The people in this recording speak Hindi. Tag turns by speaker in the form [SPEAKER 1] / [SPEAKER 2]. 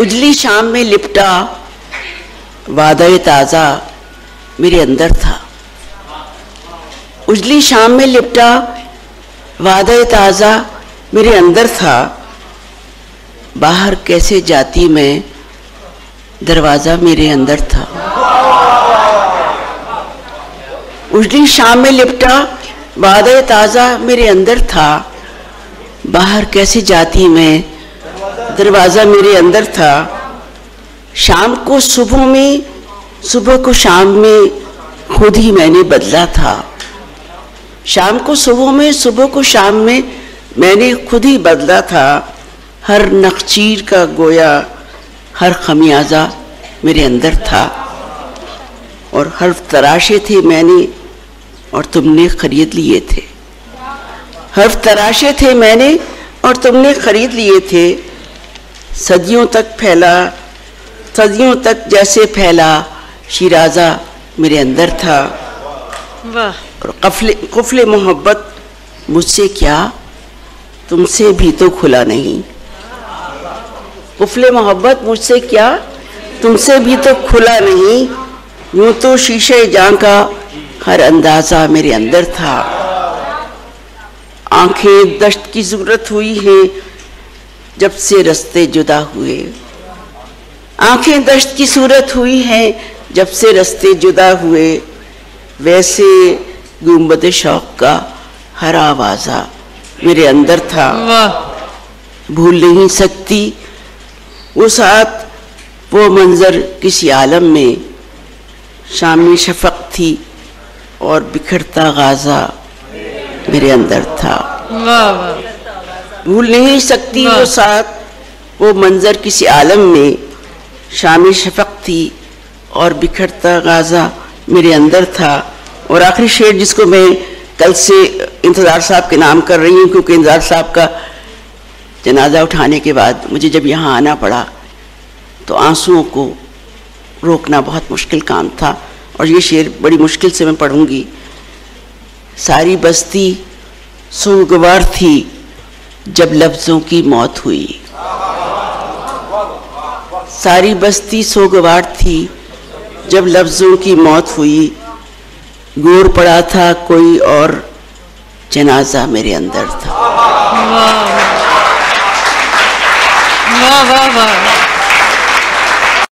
[SPEAKER 1] उजली शाम में लिपटा वादा ताज़ा मेरे अंदर था। उजली शाम में लिपटा वादा ताज़ा मेरे अंदर था। बाहर कैसे जाती मैं, दरवाज़ा मेरे अंदर था। उजली शाम में लिपटा वादा ताज़ा मेरे अंदर था। बाहर कैसे जाती मैं, दरवाज़ा मेरे अंदर था। शाम को सुबह में, सुबह को शाम में खुद ही मैंने बदला था। शाम को सुबह में, सुबह को शाम में मैंने खुद ही बदला था। हर नखचीर का गोया, हर खमियाजा मेरे अंदर था। और हर्फ तराशे थे मैंने और तुमने खरीद लिए थे। हर्फ तराशे थे मैंने और तुमने खरीद लिए थे। सदियों तक फैला, सदियों तक जैसे फैला शिराजा मेरे अंदर था।
[SPEAKER 2] वाह।
[SPEAKER 1] और कुफले मोहब्बत मुझसे क्या, तुमसे भी तो खुला नहीं। कुफले मोहब्बत मुझसे क्या, तुमसे भी तो खुला नहीं। यूं तो शीशे जां का हर अंदाजा मेरे अंदर था। आंखें दश्त की जरूरत हुई हैं जब से रास्ते जुदा हुए। आंखें दश्त की सूरत हुई हैं जब से रास्ते जुदा हुए। वैसे गुंबद शौक का हर आवाज़ा मेरे अंदर था। भूल नहीं सकती वो साथ, वो मंजर किसी आलम में। शामी शफक थी और बिखरता गाजा मेरे अंदर था। भूल नहीं सकती वो साथ, वो मंजर किसी आलम में। शामी शफक थी और बिखरता गाजा मेरे अंदर था। और आखिरी शेर जिसको मैं कल से इंतज़ार साहब के नाम कर रही हूँ, क्योंकि इंतज़ार साहब का जनाजा उठाने के बाद मुझे जब यहाँ आना पड़ा तो आंसुओं को रोकना बहुत मुश्किल काम था। और ये शेर बड़ी मुश्किल से मैं पढ़ूंगी। सारी बस्ती सोगवार थी जब लफ्ज़ों की मौत हुई। सारी बस्ती सोगवार थी जब लफ्ज़ों की मौत हुई। गोर पड़ा था कोई और जनाजा मेरे अंदर था।
[SPEAKER 2] वाह वाह वाह वाह।